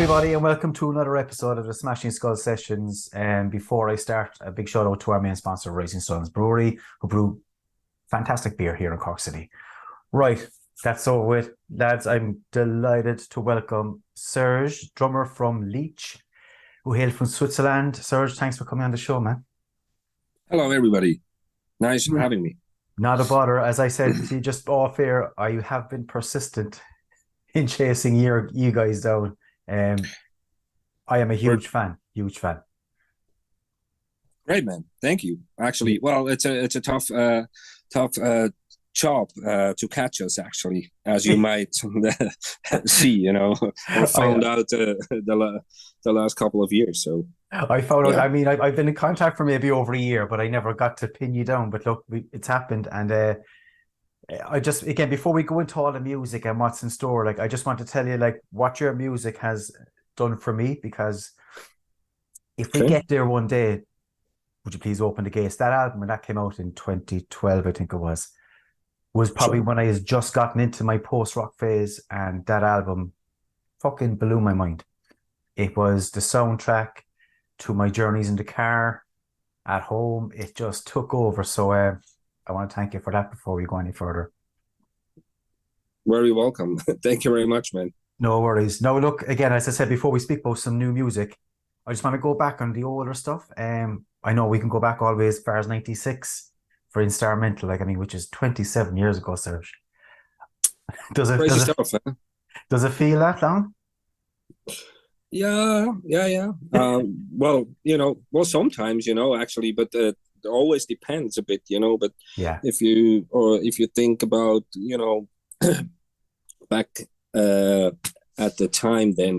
everybody, and welcome to another episode of the Smashing Skull Sessions. And before I start, a big shout out to our main sponsor, Rising Suns Brewery, who brew fantastic beer here in Cork City. Right, that's over with, lads. I'm delighted to welcome Serge, drummer from Leech, who hail from Switzerland. Serge, thanks for coming on the show, man. Hello, everybody. Nice having me. Not a bother. As I said to you just off air, I have been persistent in chasing you guys down. I am a We're huge fan. Huge fan. great, man. Thank you. Actually, well, it's a tough job to catch us. Actually, as you might see, or I found out the last couple of years. So I found out. yeah, I mean, I've been in contact for maybe over a year, but I never got to pin you down. But look, it's happened, and I just again before we go into all the music and what's in store, like I just want to tell you like what your music has done for me, because if we okay, get there one day, would you please open the gates? That album when that came out in 2012, I think it was probably sure. when I had just gotten into my post rock phase, and that album fucking blew my mind. It was the soundtrack to my journeys in the car, at home. It just took over. So I want to thank you for that before we go any further. Very welcome. Thank you very much, man. No worries. No, look, again, as I said before, we speak about some new music. I just want to go back on the older stuff. I know we can go back always as far as 96 for instrumental, like I mean, which is 27 years ago, Serge. Does it Crazy does it stuff, huh? does it feel that long? Yeah, yeah, yeah. Well, sometimes, actually, but it always depends a bit, But Yeah. if you think about, back uh, at the time, then,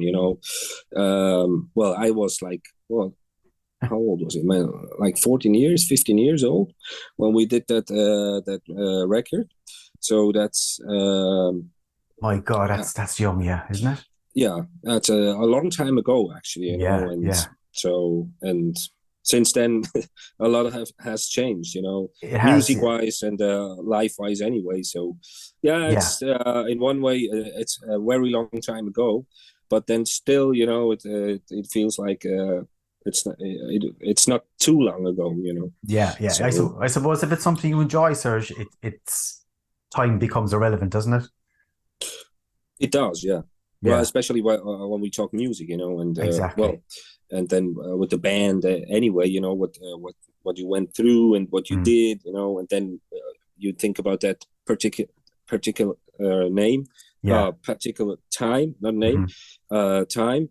well, I was like, well, how old was it, man? Like 14 years, 15 years old when we did that record. So that's My God, uh, that's young, yeah, isn't it? yeah, that's a long time ago, actually, Yeah, and yeah. so and since then, a lot has changed, It has, music yeah. wise and life wise anyway. So, yeah, Yeah. it's in one way, it's a very long time ago, but then still, it feels like it's not too long ago, Yeah, yeah. So I suppose if it's something you enjoy, Serge, it's time becomes irrelevant, doesn't it? it does, yeah. Well, Yeah, especially when we talk music, and well, exactly. and then with the band anyway, what you went through and what you Mm. did, and then you think about that particular name, Yeah. particular time, not name, Hmm. time.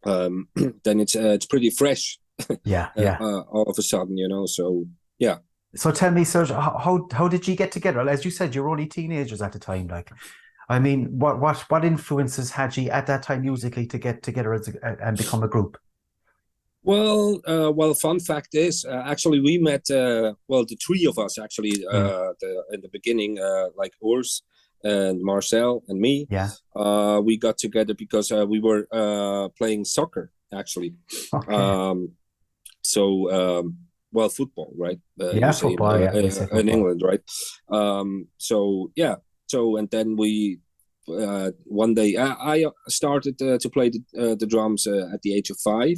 Then it's pretty fresh Yeah, yeah. all of a sudden, So yeah. So tell me, Serge, how did you get together? As you said, you're only teenagers at the time. Like, I mean, what influences had you at that time musically to get together and become a group? Well, fun fact is, actually, we met. Well, the three of us actually, Mm. in the beginning, like Urs and Marcel and me, Yeah. we got together because we were playing soccer, actually. Okay. Um, so, well, football, right? You Yeah, say football. Yeah, we say in football. England, right? So yeah. So and then we one day I started to play the drums at the age of 5,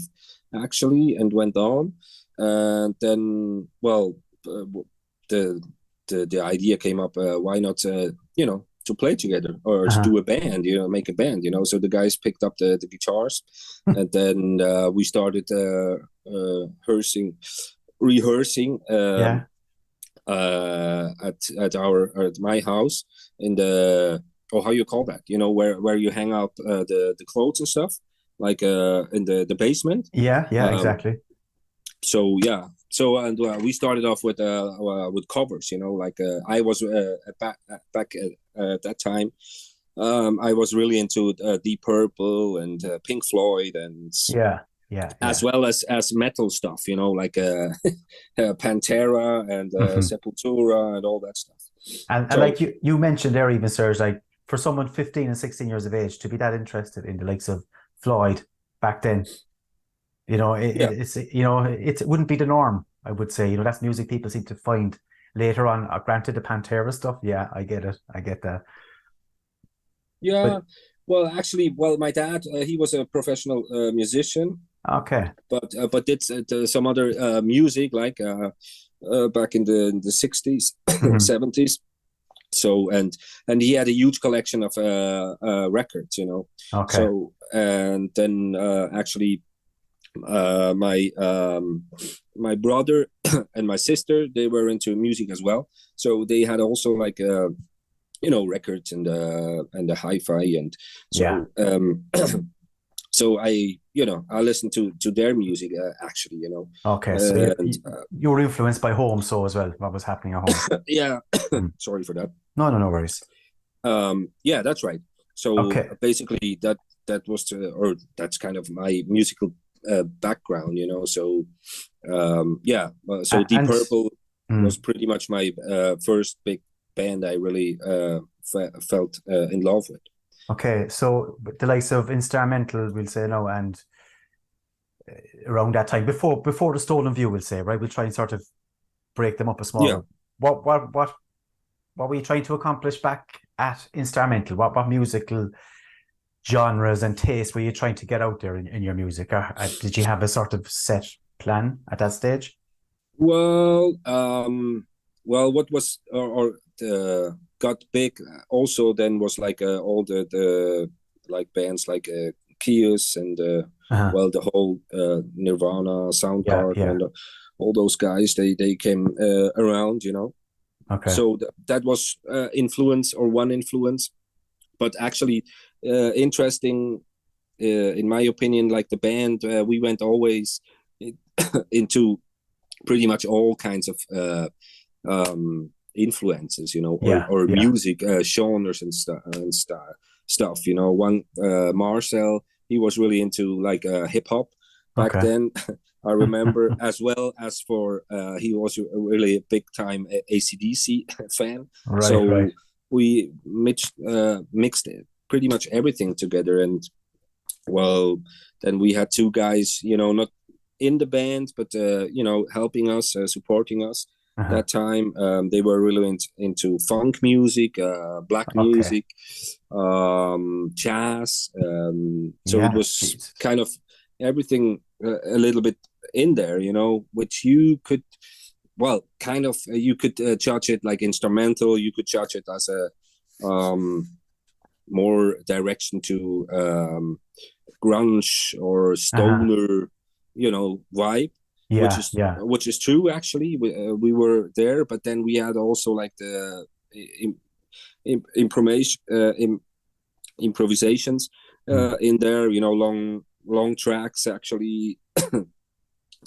actually, and went on. And then, well, the the idea came up. Why not, to play together or to Uh-huh. do a band? Make a band. So the guys picked up the guitars, and then we started rehearsing. Yeah. At my house in the, oh, how you call that, where you hang out the clothes and stuff, like in the basement. Yeah, yeah, um exactly. so yeah, so and we started off with covers, like I was back at that time. I was really into Deep Purple and Pink Floyd, and Yeah, yeah, as yeah. well as metal stuff, like Pantera and Hmm. Sepultura and all that stuff. And So like you mentioned there, even Serge, like for someone 15 and 16 years of age to be that interested in the likes of Floyd back then, yeah, it wouldn't be the norm, I would say. That's music people seem to find later on. Granted, the Pantera stuff, yeah, I get it. I get that. yeah. But Well, actually, my dad, he was a professional musician, Okay. but did some other music like back in the 60s, Hmm. 70s. So and he had a huge collection of records, you know. Okay. So and then actually my brother and my sister, they were into music as well. So they had also like you know, records and the hi-fi, and Yeah. so so I, you know, I listened to their music actually, you know. Okay. So And you were influenced by home, so as well, what was happening at home. yeah, Mm. sorry for that. No, no, no worries. Yeah, that's right. So Okay. basically that was or that's kind of my musical background, you know. So yeah, so Deep And Purple mm, was pretty much my first big band I really felt in love with. okay, so the likes of instrumental, we'll say now, and around that time, before the Stolen View, we'll say, right? We'll try and sort of break them up a small Yeah. bit. What were you trying to accomplish back at instrumental? What musical genres and tastes were you trying to get out there in your music? Or, did you have a sort of set plan at that stage? Well, what was or got big also then was like all the like bands like Kiss and Uh-huh. well, the whole Nirvana, Yeah, Soundgarden, yeah. and all those guys. They came around, you know. Okay. So that was influence or one influence, but actually interesting in my opinion. Like the band, we went always into pretty much all kinds of influences, you know, Yeah, or yeah. music genres and stuff. You know, one Marcel, he was really into like hip hop back Okay. then. I remember, as well as for he was really a big time AC/DC fan. Right, right. So we mixed pretty much everything together, and well, then we had two guys, you know, not in the band, but you know, helping us, supporting us. Uh-huh. That time, they were really into funk music, black Okay. music, jazz. So it Yeah, was jeez. kind of everything a little bit in there, you know, which you could, well, kind of, you could judge it like instrumental. You could judge it as a more direction to grunge or Uh-huh. stoner, you know, vibe, Yeah, yeah. which is true. Actually, we were there, but then we had also like the im, improvisation, improvisations Mm. in there. You know, long tracks actually.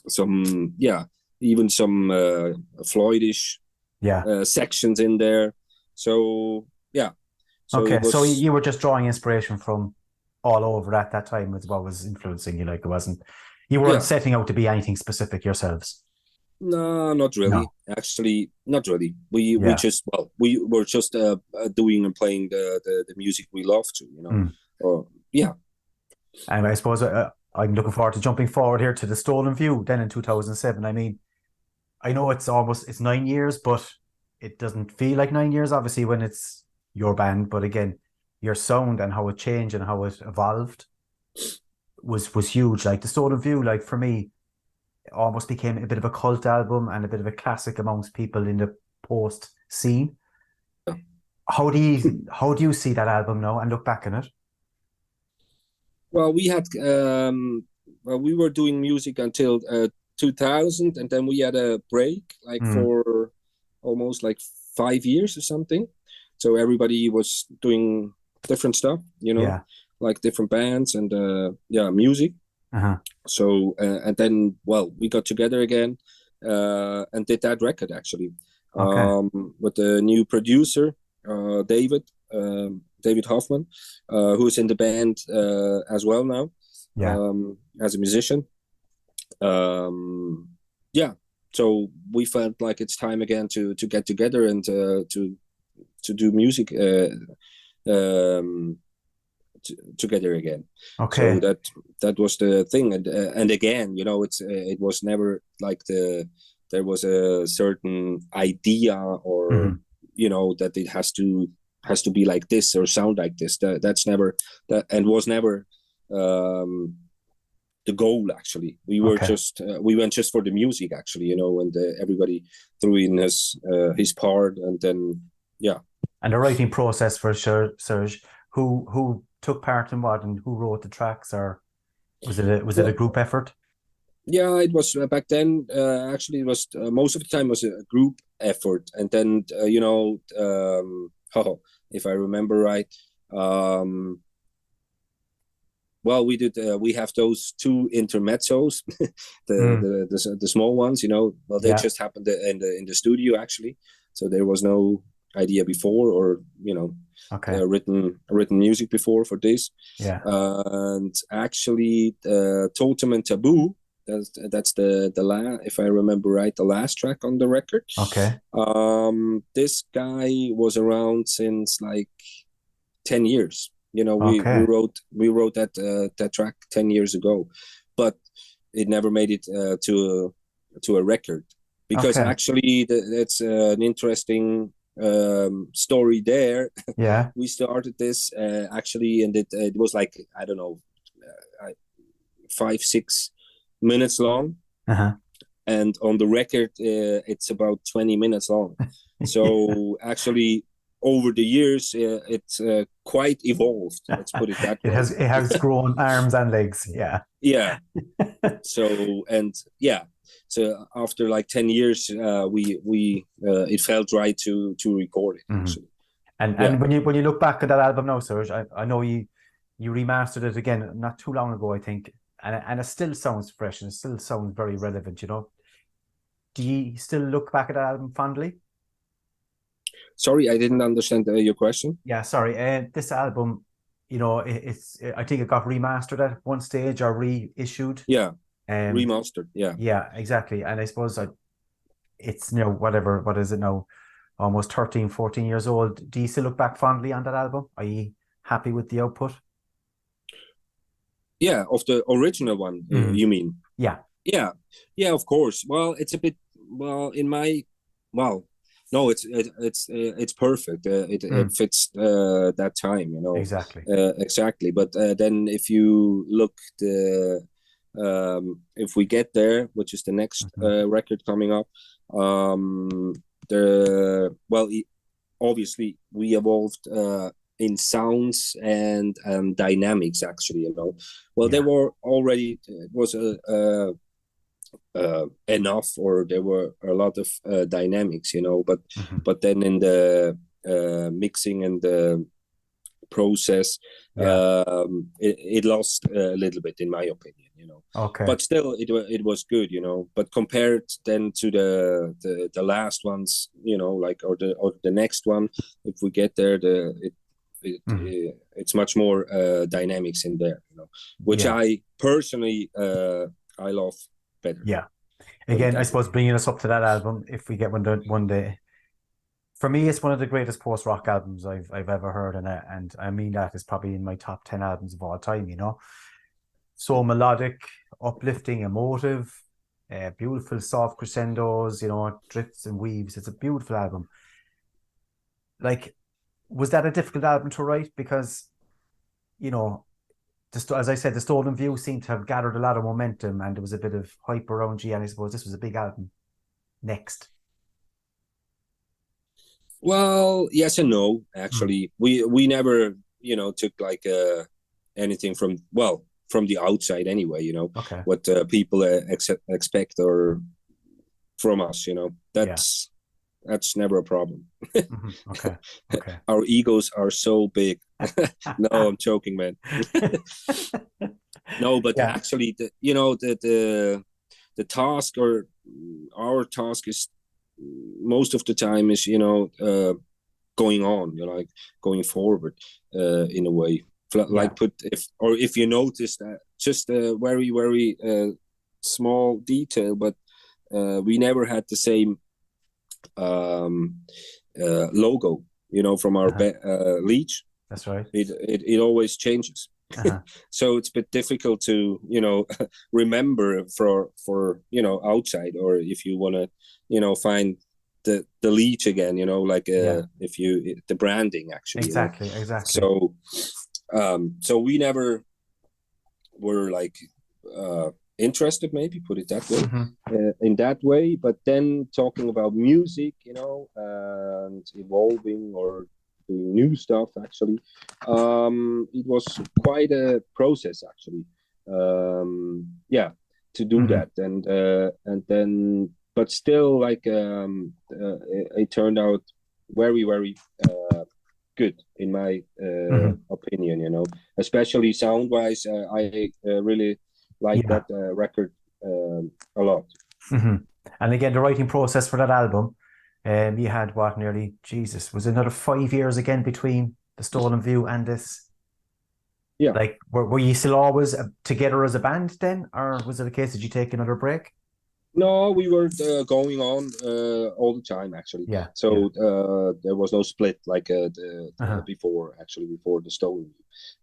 Some, yeah, even some Floydish Yeah. sections in there. So yeah, so it Okay. So was. you were just drawing inspiration from all over at that time with what was influencing you. Like it wasn't, you weren't Yeah. setting out to be anything specific yourselves. No, not really. No. Actually, not really. We Yeah. just, well, we were just doing and playing the music we love to, you know. Mm. Or yeah, And I suppose I'm looking forward to jumping forward here to the Stolen View then in 2007. I mean, I know it's 9 years, but it doesn't feel like 9 years, obviously, when it's your band. But again, your sound and how it changed and how it evolved was huge. Like the Stolen View, like for me, it almost became a bit of a cult album and a bit of a classic amongst people in the post scene. How do you see that album now and look back on it? well, we had well, we were doing music until 2000, and then we had a break like Mm, for almost like 5 years or something. So everybody was doing different stuff, you know, yeah. like different bands and yeah, music. Uh-huh. So and then, well, we got together again and did that record actually Okay. with the new producer, David Hoffman, who's in the band as well now, Yeah. as a musician. Um, yeah, so we felt like it's time again to get together and to do music um, together again. So Okay. that was the thing, and again, you know, it was never like there was a certain idea or Hmm. you know that it has to has to be like this or sound like this. That's never that, and was never the goal. Actually, we were just we went just for the music. Actually, and everybody threw in his part, and then yeah. And the writing process for Serge, who took part in what, and who wrote the tracks, or was it a group effort? Yeah, it was back then. Actually, it was most of the time was a group effort, and then if I remember right, well, we did. We have those two intermezzos, the small ones. Well, they just happened in the studio actually, so there was no idea before, or written music before for this. Yeah. And actually, Totem and Taboo. That's the if I remember right, the last track on the record. Okay. This guy was around since like 10 years. We wrote that track 10 years ago, but it never made it to a record, because actually that's an interesting story there. Yeah. We started this actually, and it was like, I don't know, 5-6 minutes long, and on the record it's about 20 minutes long. So actually, over the years, it's quite evolved. Let's put it that way. It has grown arms and legs. Yeah. Yeah. So after like 10 years, we it felt right to record it. Actually. And when you look back at that album now, Serge, I know you remastered it again not too long ago, I think, and it still sounds fresh and it still sounds very relevant. Do you still look back at that album fondly? Sorry, I didn't understand your question. Yeah, sorry. This album, I think it got remastered at one stage or reissued. Yeah, remastered. Yeah. Yeah, exactly. And I suppose it's whatever. What is it now? Almost 13, 14 years old. Do you still look back fondly on that album? Are you happy with the output? Yeah, of the original one, you mean? Yeah. Yeah, of course. Well, it's a bit no, it's perfect. It fits that time, Exactly. Exactly. But then if you look if we get there, which is the next record coming up, obviously we evolved in sounds and dynamics. Actually, they were already, it was enough, or there were a lot of dynamics, but then in the mixing and the process, it lost a little bit, in my opinion. Okay. But still, it was good, But compared then to the last ones, or the next one, if we get there, it's much more dynamics in there, which I personally I love better. Yeah. Again, I suppose bringing us up to that album, if we get one day, for me, it's one of the greatest post-rock albums I've ever heard, and I mean that is probably in my top 10 albums of all time. So melodic, uplifting, emotive, beautiful soft crescendos, drifts and weaves. It's a beautiful album. Like, was that a difficult album to write? Because, as I said, the Stolen View seemed to have gathered a lot of momentum, and there was a bit of hype around you, and I suppose this was a big album next. Well, yes and no, actually. We never, took like anything from the outside anyway, what people expect or from us, that's never a problem. Okay. Our egos are so big. No, I'm joking, man. No, but actually, the task, or our task, is most of the time is going on, like going forward in a way. Like if you notice that, just a very, very small detail, but we never had the same logo, from our Leech. That's right. It always changes. So it's a bit difficult to remember for outside, or if you want to find the Leech again, like Yeah. if you the branding actually. Exactly. So we never were like interested, maybe put it that way, in that way. But then talking about music, and evolving or doing new stuff, actually, it was quite a process, actually. To do that, and then, but still, like it turned out very, very good in my opinion. Especially sound wise. I really like that record a lot. And again, the writing process for that album, you had what, nearly, Jesus, was it another 5 years again between The Stolen View and this? Yeah. Like, were you still always together as a band then, or was it a case that you take another break? No, we were going on all the time, actually. Yeah. So there was no split like before The Stolen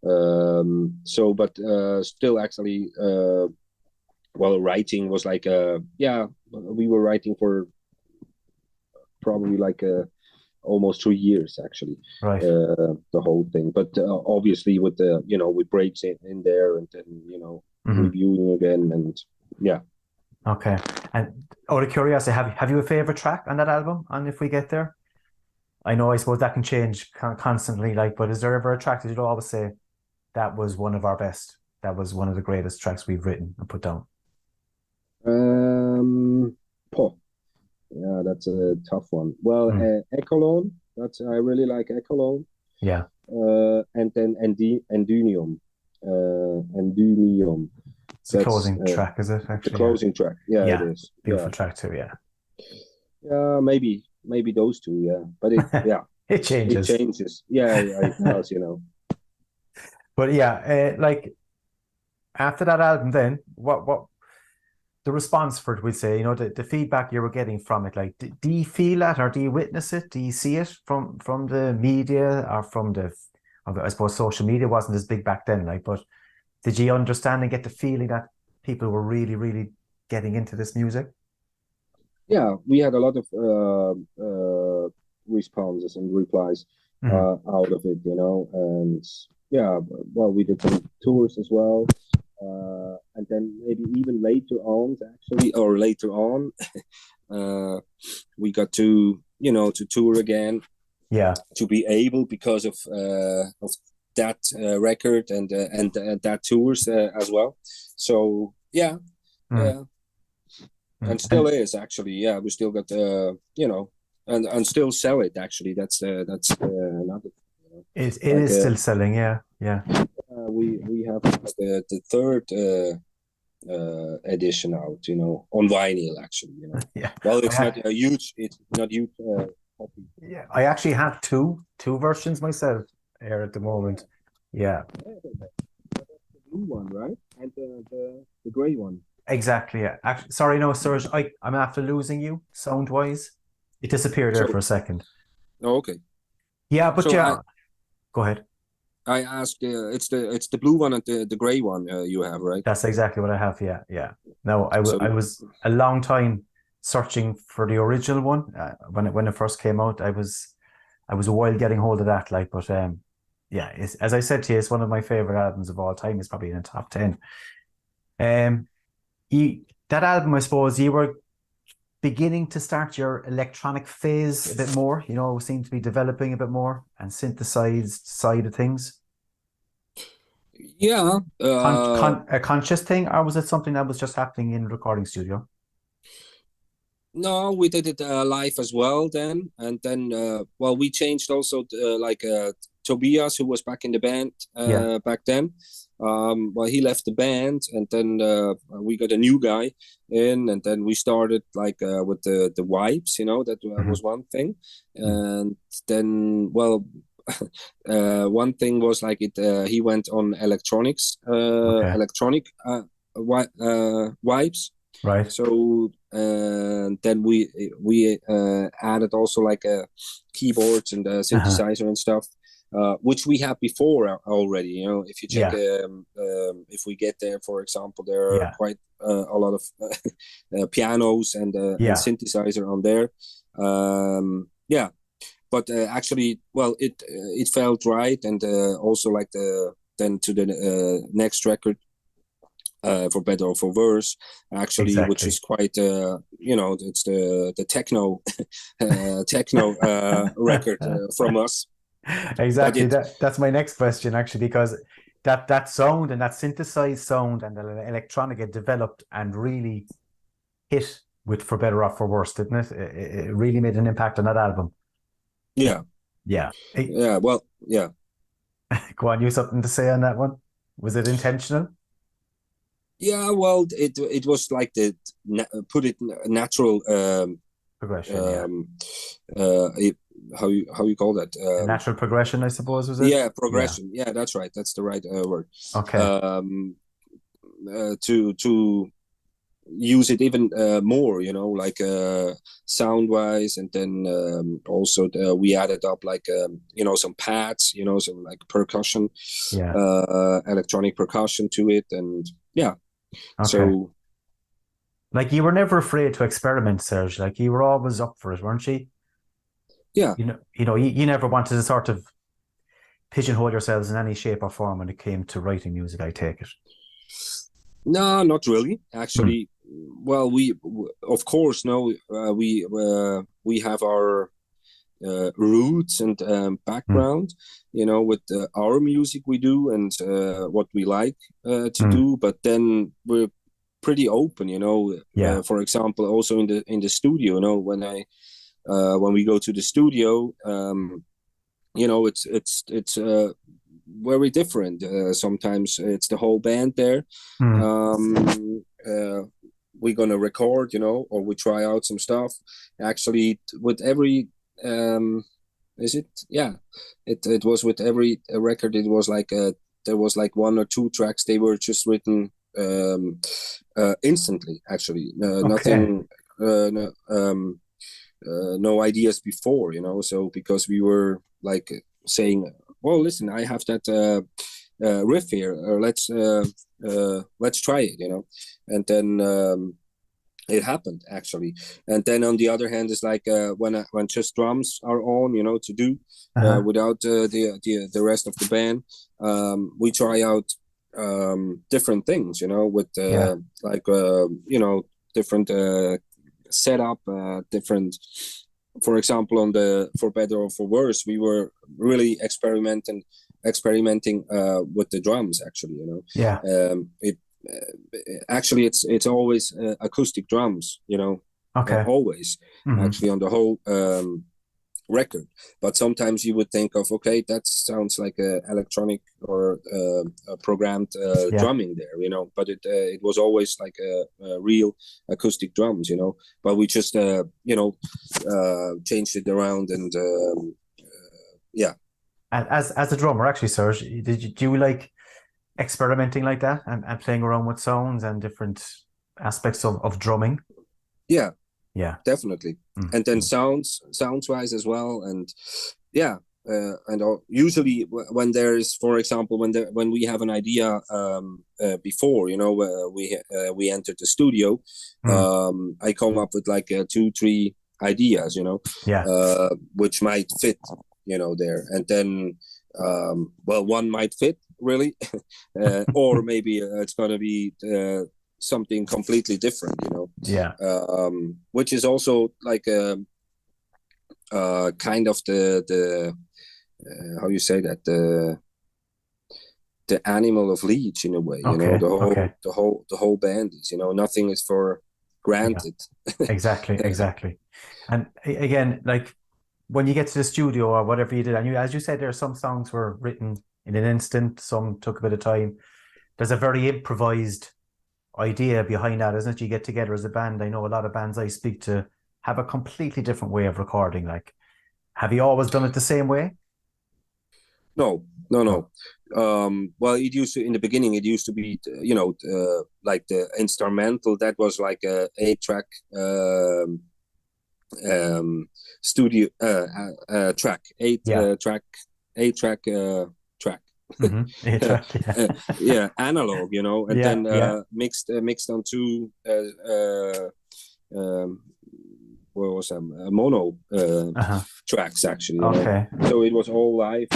View. But still, actually, writing was like we were writing for probably like almost 3 years, actually. Right. The whole thing, but obviously with the with breaks in there, and then reviewing again, and yeah. Okay. And out of curiosity, have you a favorite track on that album? And if we get there, I know, I suppose that can change constantly. Like, but is there ever a track that you'd always say that was one of our best? That was one of the greatest tracks we've written and put down. Yeah, that's a tough one. Well, Echelon. I really like Echelon. Yeah. And then Endunium. Endunium. It's the closing track, is it? Actually, the closing track. Yeah, it is. Beautiful track too. Yeah. Yeah, maybe those two. Yeah, but it changes. It changes. Yeah, it does. But yeah, like after that album, then what the response for it, we'd say, the feedback you were getting from it, like, do you feel that, or do you witness it? Do you see it from the media, or from I suppose social media wasn't as big back then, like, but did you understand and get the feeling that people were really, really getting into this music? Yeah, we had a lot of responses and replies out of it, and yeah, well, we did some tours as well. And then maybe even later on, we got to tour again. Yeah. To be able, because of that record and that tours as well. So yeah, and still is, actually. Yeah, we still got and still sell it, actually. That's another. It is still selling. Yeah. We have the third edition out, on vinyl, actually. Yeah. Well, it's not huge. It's not huge. Copy. Yeah, I actually have two versions myself here at the moment. Yeah. That's the blue one, right? And the gray one. Exactly. Yeah. Actually, sorry, no, Serge. I'm after losing you sound wise. It disappeared there for a second. Oh, okay. Yeah, but go ahead. I asked. It's the blue one and the gray one you have, right? That's exactly what I have. Yeah. No, I was a long time searching for the original one when it first came out. I was a while getting hold of that. Like, but as I said to you, it's one of my favorite albums of all time. It's probably in the top 10. That album, I suppose, you were beginning to start your electronic phase a bit more, seemed to be developing a bit more, and synthesized side of things. Yeah. A conscious thing, or was it something that was just happening in a recording studio? No, we did it live as well then. And then, we changed also, Tobias, who was back in the band back then. He left the band, and then we got a new guy in, and then we started with the vibes, that was one thing. And then, one thing was he went on electronics, electronic vibes. Right. So then we added also keyboards and synthesizer and stuff. Which we had before already, if you check, if we get there, for example, there are quite a lot of pianos and synthesizer on there. Yeah, but actually, well, it felt right, and also like then to the next record, for better or for worse, actually, which Exactly. is quite it's the techno techno record from us. But Exactly. it That's my next question, actually, because that sound and that synthesized sound and the electronic, it developed and really hit with For Better or For Worse, didn't it? It really made an impact on that album. yeah, Yeah. Hey, yeah, well, yeah. go on, you have something to say on that one? Was it intentional? Yeah, well, it was like put it natural, Progression, yeah. um how you call that, A natural progression, I suppose, was it? yeah, Yeah. progression, yeah, that's right, that's the right word, Okay. um to use it even more, like sound wise, and then also we added up like some pads, some like percussion, Yeah. electronic percussion to it, and yeah, Okay. so Like you were never afraid to experiment, Serge. Like you were always up for it, weren't you? yeah. You never wanted to sort of pigeonhole yourselves in any shape or form when it came to writing music, I take it. No, not really. Hmm. Actually, well, of course, no, we have our roots and Hmm. background, with our music we do, and what we like to Hmm. do. But then we're pretty open, Yeah. For example, also in the studio, when we go to the studio, it's very different. Sometimes it's the whole band there. Hmm. Um, uh, we're gonna record, or we try out some stuff. Actually, with every is it? Yeah, it was with every record. It was like there was like one or two tracks. They were just written instantly. Actually, Okay. nothing. No, no ideas before, so because we were like saying, well, listen, I have that riff here, or let's try it, and then it happened actually. And then on the other hand is like when just drums are on, to do Uh-huh. without the rest of the band, we try out different things, with Yeah. like different setup, different. For example, on the For Better or For Worse, we were really experimenting with the drums. Actually, Yeah. it actually it's always acoustic drums. Okay. Always Hmm. actually on the whole record. But sometimes you would think of, okay, that sounds like a electronic or a programmed Yeah. drumming there, but it was always like a real acoustic drums, but we just changed it around, and yeah. And as a drummer, actually, Serge, do you like experimenting like that and playing around with sounds and different aspects of drumming? Yeah, Yeah. definitely. Mm. And then Mm. sounds wise as well, and yeah. And usually when there's, for example, when we have an idea before, we entered the studio, Mm. I come up with like 2 3 ideas, Yeah. which might fit, there, and then well, one might fit really, or maybe it's gonna be something completely different, Yeah. which is also like kind of the how you say that, the animal of Leech in a way, Okay. Okay. the whole band is, nothing is for Yeah. granted. Exactly. Exactly. And again, like when you get to the studio or whatever you did, and as you said, there some songs were written in an instant, some took a bit of time. There's a very improvised idea behind that, isn't it? You get together as a band. I know a lot of bands I speak to have a completely different way of recording. Like, have you always done it the same way? No, no, Oh, no. Well, it used to, in the beginning, it used to be, like the instrumental that was like a 8 track um, studio track, yeah. 8 track track. Mm-hmm. A track. Yeah. Yeah, analog, and Yeah. then Yeah. mixed on two um, was a mono tracks actually. Okay. So it was all live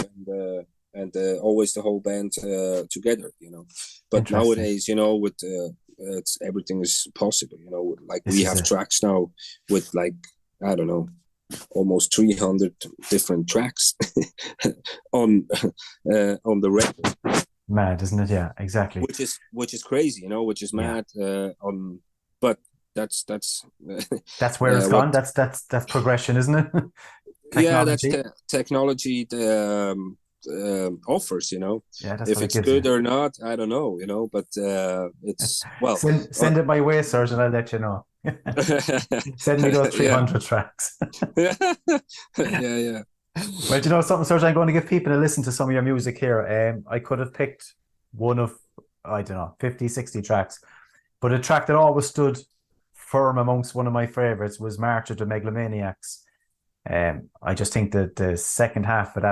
and always the whole band together. But nowadays, with everything is possible. Like we have tracks now with like, I don't know, almost 300 different tracks on the record. Mad, isn't it? Yeah, exactly. Which is crazy, which is mad. But that's where it's gone. That's progression, isn't it? Yeah, that's technology offers. Yeah, that's if it's good or not, I don't know. But it's send it my way, Serge, and I'll let you know. Send me those 300 tracks. Yeah. Well, something, Serge, I'm going to give people a listen to some of your music here. I could have picked one of, I don't know, 50, 60 tracks, but a track that always stood firm amongst one of my favorites was March of the Megalomaniacs. I just think that the second half of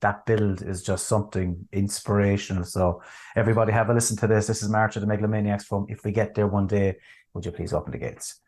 that build is just something inspirational. So everybody have a listen to this. This is March of the Megalomaniacs from If We Get There One Day, Would You Please Open the Gates?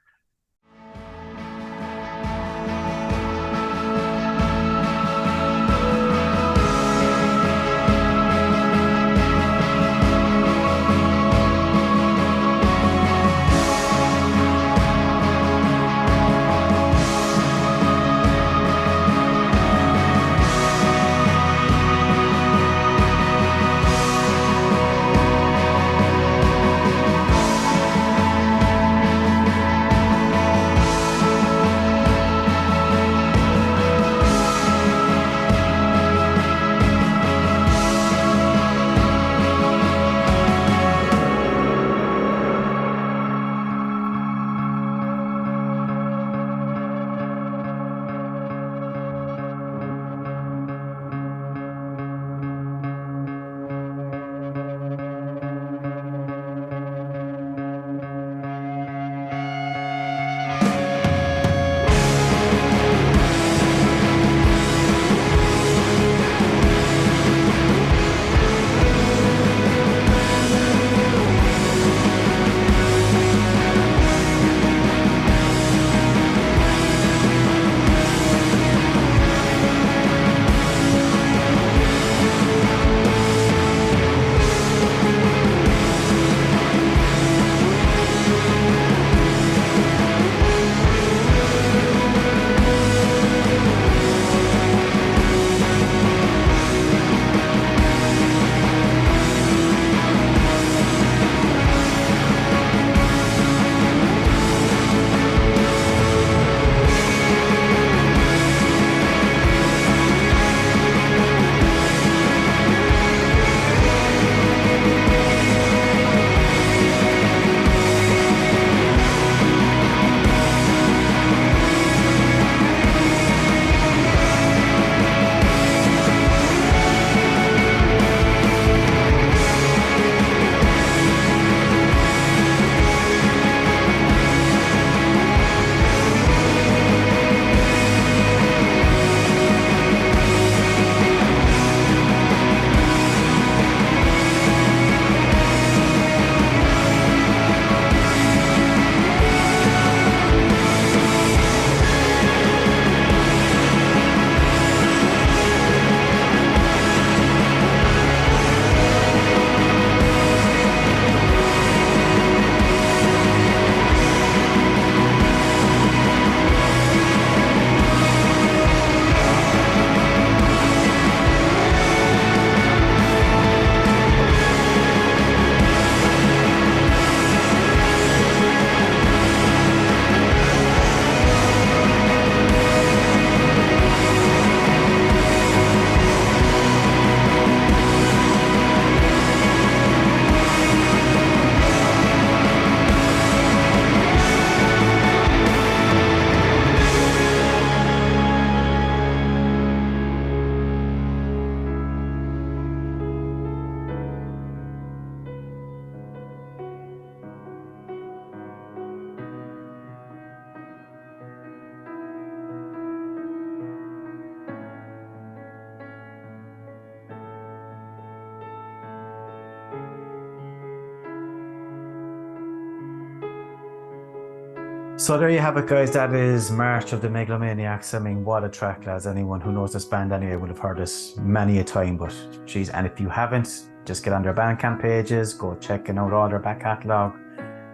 So there you have it, guys. That is March of the Megalomaniacs. I mean, what a track, lads. Anyone who knows this band anyway would have heard this many a time. But geez, and if you haven't, just get on their Bandcamp pages, go checking out all their back catalogue.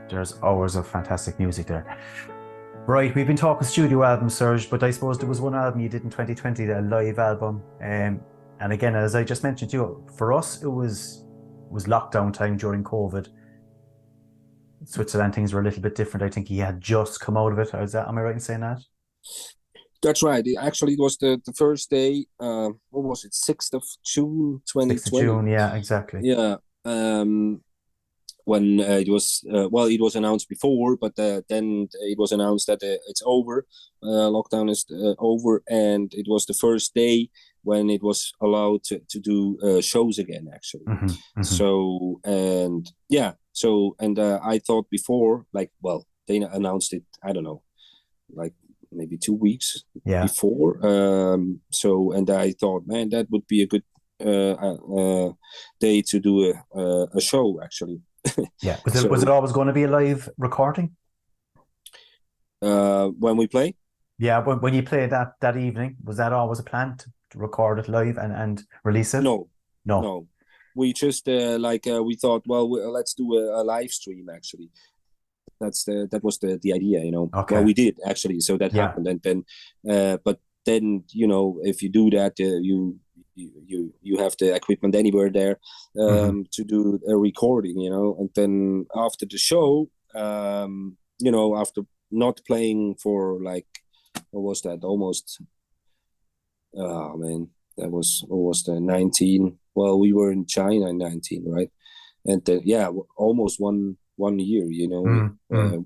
There's hours of fantastic music there. Right, we've been talking studio albums, Serge, but I suppose there was one album you did in 2020, a live album. And again, as I just mentioned to you, for us, it was lockdown time during COVID. Switzerland, things were a little bit different. I think he had just come out of it. Am I right in saying that? That's right. It was the first day. What was it? 6th of June, 2020. 6th of June, yeah, exactly. Yeah. When it was it was announced before, but then it was announced that it's over. Lockdown is over, and it was the first day when it was allowed to do shows again, actually. So and yeah. So, and I thought before, like, well, they announced it, I don't know, like maybe 2 weeks before. So, and I thought, man, that would be a good day to do a show, actually. Yeah. Was it always going to be a live recording? When we play? Yeah, when you played that evening, was that always a plan to record it live and release it? No. We just we thought, well, let's do a live stream. Actually, that was the idea, you know. Okay. Well, we did actually, so that happened, and then, but then, you know, if you do that, you have the equipment anywhere there to do a recording, you know, and then after the show, you know, after not playing for like, what was that? Almost, oh man, that was almost 19. Well, we were in China in 19, right? And then, almost one year, you know,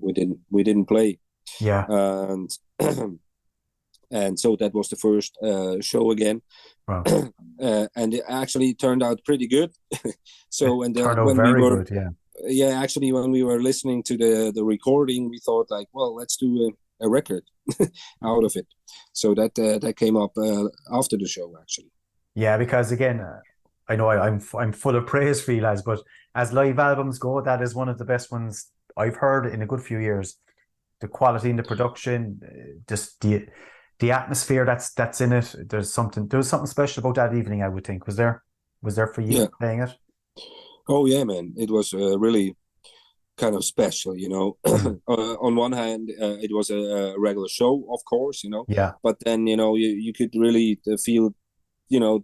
we didn't play. Yeah. And and so that was the first show again. Wow. And it actually turned out pretty good. So and turned out when very we were, good, yeah. Yeah, actually, when we were listening to the recording, we thought like, well, let's do a record out of it. So that came up after the show, actually. Yeah, because again, I know I'm full of praise for you lads, but as live albums go, that is one of the best ones I've heard in a good few years. The quality in the production, just the atmosphere that's in it. There was something special about that evening, I would think. Was there for you playing it? Oh yeah, man! It was really kind of special, you know. On one hand, it was a regular show, of course, you know. Yeah. But then, you know, you could really feel, you know,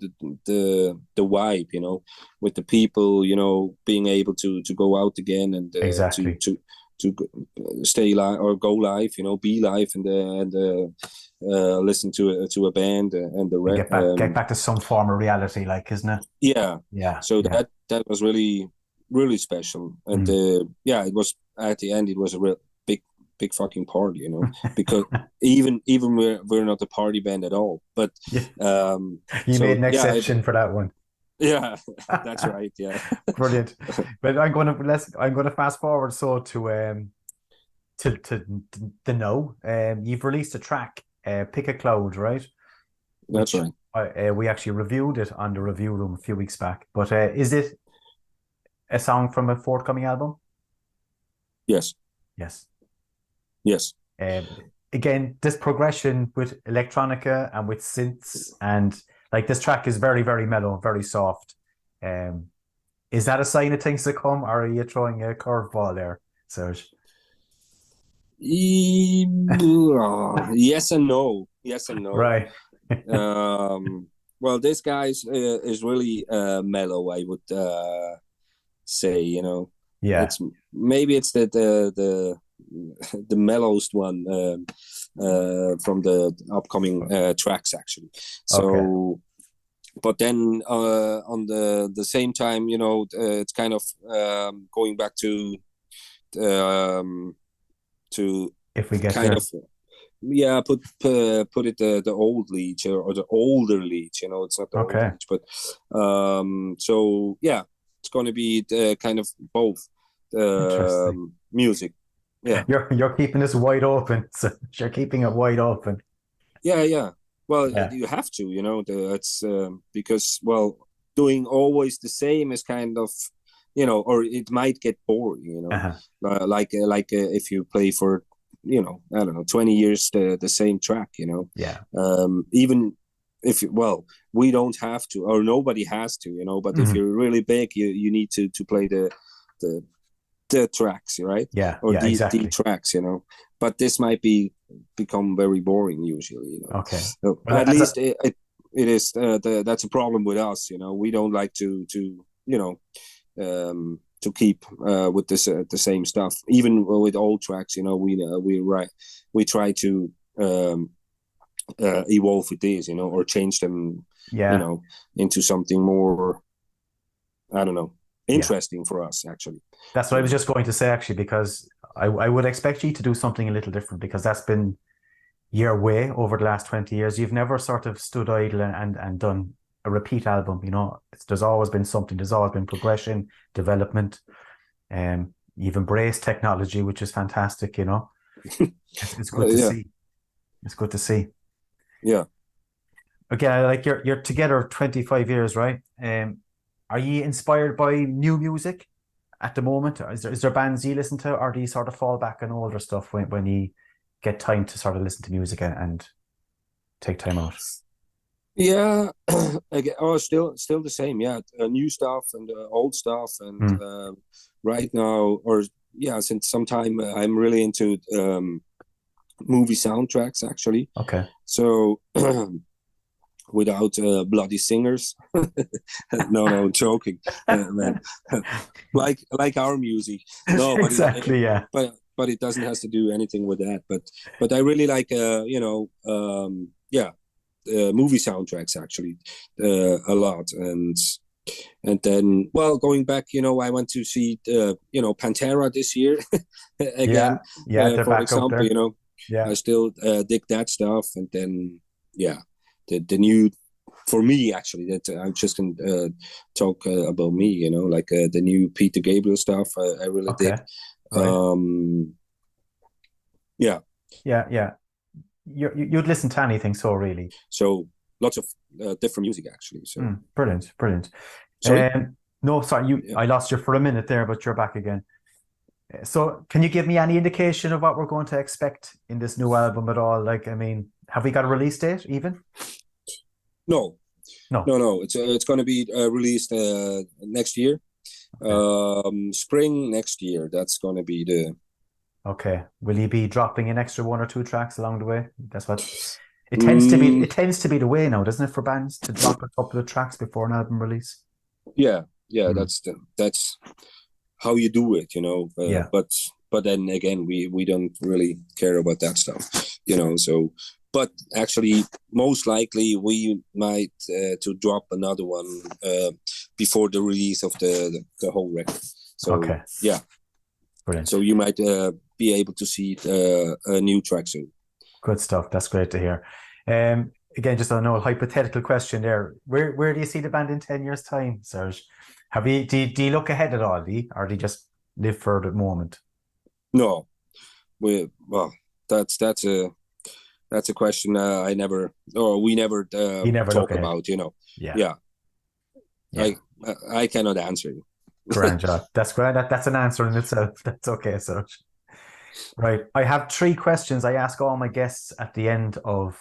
the vibe, you know, with the people, you know, being able to go out again and exactly. to stay live or go live, you know, be live and listen to a band and the get back to some form of reality, like, isn't it? Yeah. So that was really, really special, and it was at the end. It was a real big fucking party, you know, because even we're not a party band at all, but you made an exception for that one. Yeah, that's right. Yeah, brilliant. But I'm going to fast forward to the know. You've released a track, Pick a Cloud, right? That's right. We actually reviewed it on the review room a few weeks back. But is it a song from a forthcoming album? Yes. Again, this progression with electronica and with synths, and like this track is very, very mellow, very soft. Is that a sign of things to come, or are you throwing a curveball there, Serge? Yes and no. Right. Well, this guy is really mellow, I would say, you know. Yeah. It's the mellowest one from the upcoming tracks, actually. So, okay. But then on the same time, you know, it's kind of going back to if we get kind there. Of put it the old Leech or the older Leech, you know. It's not the old Leech, but so yeah, it's going to be kind of both music. Yeah, you're keeping this wide open. So you're keeping it wide open. Yeah. Well, you have to, you know. It's because, well, doing always the same is kind of, you know, or it might get boring, you know. Like if you play for I don't know, 20 years the same track, Yeah. Even if, well, we don't have to, or nobody has to, but if you're really big, you need to play the tracks, right? Yeah. Or Yeah. the Exactly. tracks, but this might become very boring usually, Okay. So Well, at least it is, that's a problem with us, we don't like to to keep with this the same stuff. Even with old tracks, we try to evolve with these, or change them, yeah. into something more, I don't know, Yeah. interesting for us actually. That's what I was just going to say, actually, because I would expect you to do something a little different, because that's been your way over the last 20 years. You've never sort of stood idle and done a repeat album. There's always been something. There's always been progression, development. You've embraced technology, which is fantastic. It's good to Yeah. see. It's good to see. Yeah. Again, like you're together 25 years, right? Are you inspired by new music at the moment? Is there bands you listen to, or do you sort of fall back on older stuff when you get time to sort of listen to music and take time out? Yeah. Again, still the same. Yeah, new stuff and old stuff, and right now, or since some time, I'm really into movie soundtracks actually. Okay. So without bloody singers, no, joking, man. like our music, no, but exactly, yeah. But it doesn't have to do anything with that. But I really like movie soundtracks actually a lot, and then, well, going back, I went to see Pantera this year again. They're For back up example, there. I still dig that stuff, and then the new, for me actually, that I'm just gonna talk about me, like the new Peter Gabriel stuff. I really dig. Right. Yeah. You'd listen to anything, so really. So lots of different music actually. So brilliant. sorry. No, sorry, I lost you for a minute there, but you're back again. So can you give me any indication of what we're going to expect in this new album at all? Like, I mean, have we got a release date even? No. It's going to be released next year, spring next year. That's going to be the. Okay. Will you be dropping an extra one or two tracks along the way? That's what it tends to be. It tends to be the way now, doesn't it, for bands to drop a couple of tracks before an album release? Yeah. That's how you do it, But then again, we don't really care about that stuff, So, but actually, most likely we might to drop another one before the release of the whole record. So okay. Yeah, brilliant. So you might be able to see a new track soon. Good stuff. That's great to hear. Again, just a hypothetical question there. Where do you see the band in 10 years' time, Serge? Do you look ahead at all, or do you just live for the moment? No, that's a question we never talk about. Yeah. I cannot answer you. Grand job. That's great. That's an answer in itself. That's okay, Serge. Right. I have 3 questions I ask all my guests at the end of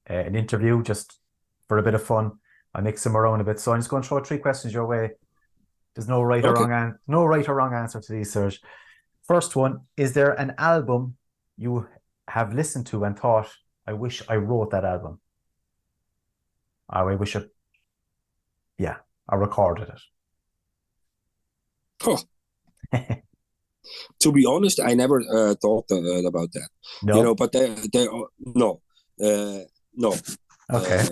an interview, just for a bit of fun. I mix them around a bit. So I'm just going to throw 3 questions your way. There's no right or wrong answer to these, Serge. First one, is there an album you have listened to and thought, I wish I wrote that album? I wish I recorded it. Oh. To be honest, I never thought about that. No, but no. Okay.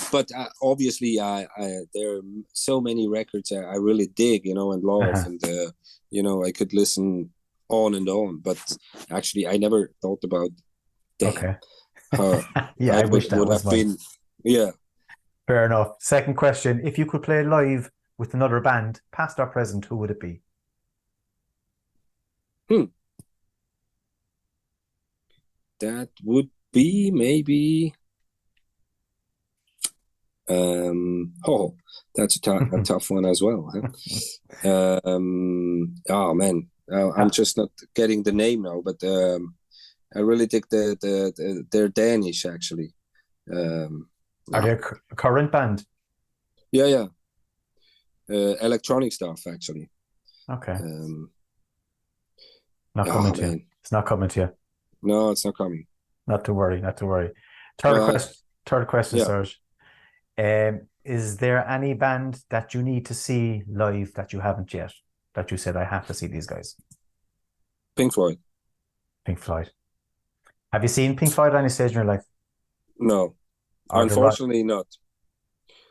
But obviously, there are so many records I really dig, and love, and I could listen on and on. But actually, I never thought about that. Okay. I wish that was mine. Yeah. Fair enough. Second question: if you could play live with another band, past or present, who would it be? That would be maybe. That's a tough one as well. Huh? Oh man, I'm just not getting the name now. But I really dig their Danish actually. Are they a current band? Yeah. Electronic stuff actually. Okay. Not coming to you. It's not coming to you. No, it's not coming. Not to worry. Third question, Yeah. Serge. Is there any band that you need to see live that you haven't yet? That you said, I have to see these guys? Pink Floyd. Pink Floyd. Have you seen Pink Floyd at any stage in your life? No, unfortunately not.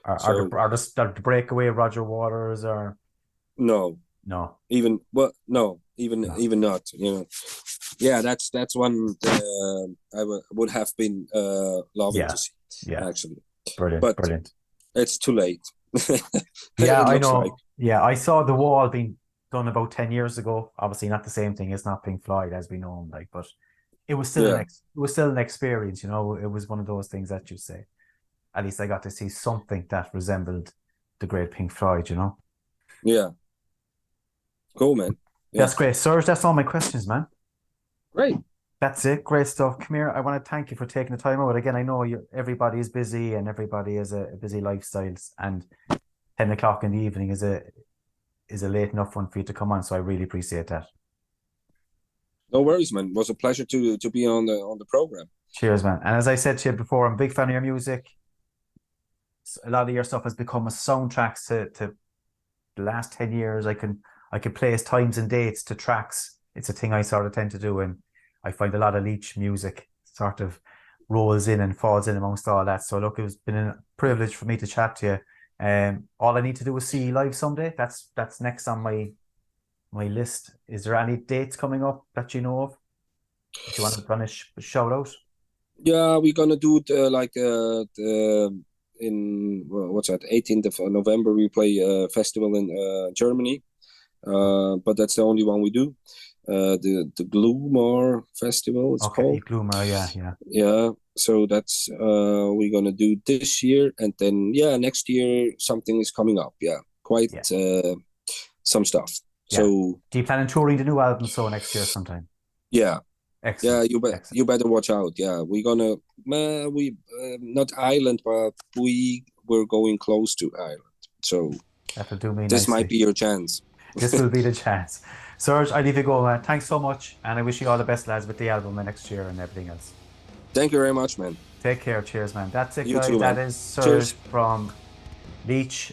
Are the Breakaway, Roger Waters, or no? Even not. Yeah, that's one I would have been loving to see. Yeah, actually. Brilliant. It's too late. Yeah, I know. Like. Yeah, I saw The Wall being done about 10 years ago. Obviously, not the same thing. It's not Pink Floyd as we know him, but it was still an experience. It was one of those things that you say. At least I got to see something that resembled the great Pink Floyd. Yeah. Cool, man. Yeah. That's great, Serge. That's all my questions, man. Great. That's it. Great stuff. Come here. I want to thank you for taking the time out. Again, I know everybody is busy and everybody has a busy lifestyles, and 10 o'clock in the evening is a late enough one for you to come on. So I really appreciate that. No worries, man. It was a pleasure to be on the program. Cheers, man. And as I said to you before, I'm a big fan of your music. A lot of your stuff has become a soundtrack to the last 10 years. I can place times and dates to tracks. It's a thing I sort of tend to do, and I find a lot of Leech music sort of rolls in and falls in amongst all that. So look, it's been a privilege for me to chat to you. All I need to do is see you live someday. That's next on my list. Is there any dates coming up that you know of? Do you want to run a shout out? Yeah, we're gonna do it in what's that? 18th of November. We play a festival in Germany, but that's the only one we do. The Gloomer Festival, it's called. Gloomer, yeah. Yeah, so that's we're gonna do this year, and then next year something is coming up. Yeah, some stuff. Yeah. So, do you plan on touring the new album next year sometime? Yeah. Excellent. Yeah, you better watch out. Yeah, we're gonna not Ireland, but we're going close to Ireland. So that'll do me. This might be your chance. This will be the chance. Serge, I leave you go, man. Thanks so much, and I wish you all the best, lads, with the album next year and everything else. Thank you very much, man. Take care. Cheers, man. That's it, you guys. Too, that is Serge from Leech.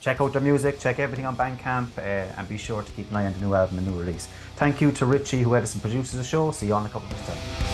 Check out their music, check everything on Bandcamp, and be sure to keep an eye on the new album and new release. Thank you to Richie, who edits and produces the show. See you on a couple of times.